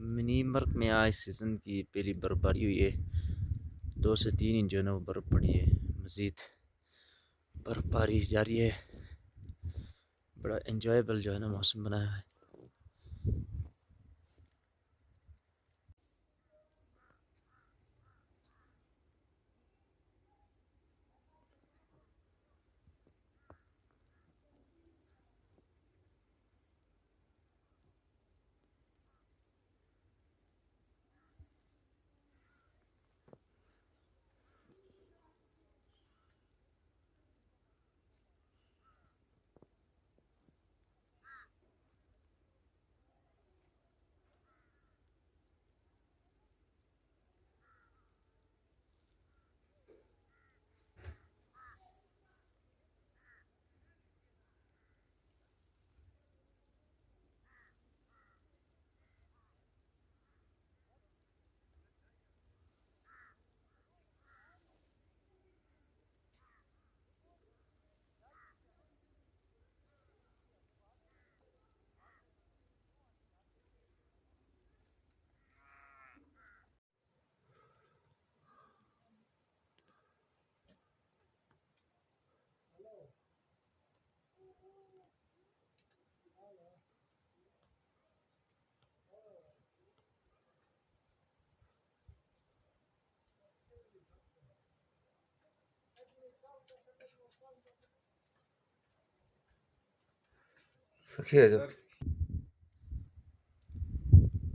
Mini मर्ग में आज सीज़न की पहली बर्फबारी हुई है। 2 से 3 इंच जो है ना वो बर्फ़ पड़ी है। मज़ीद बर्फबारी जारी है। बड़ा एंजॉयबल जो है ना मौसम बनाया है।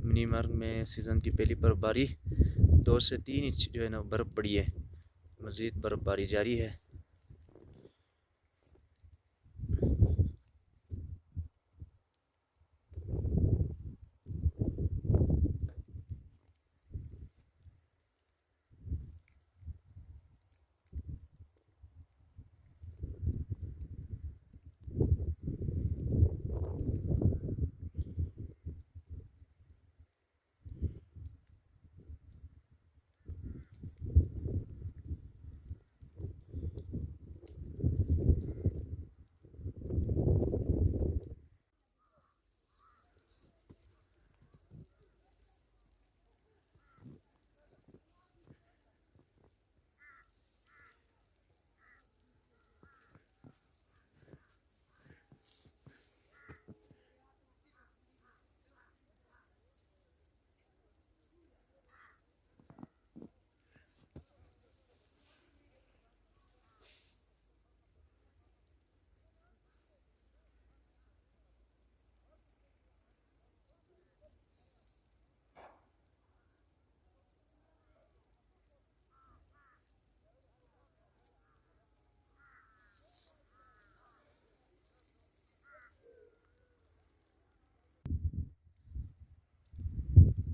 मिनी मर्ग में सीज़न की पहली बर्फबारी 2 से 3 इंच जो है ना बर्फ़ पड़ी है। मज़ीद बर्फबारी जारी है।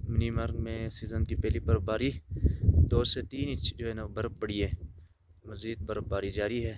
मिनी मर्ग में सीज़न की पहली बर्फबारी 2 से 3 इंच जो है ना बर्फ़ पड़ी है। मज़ीद बर्फबारी जारी है।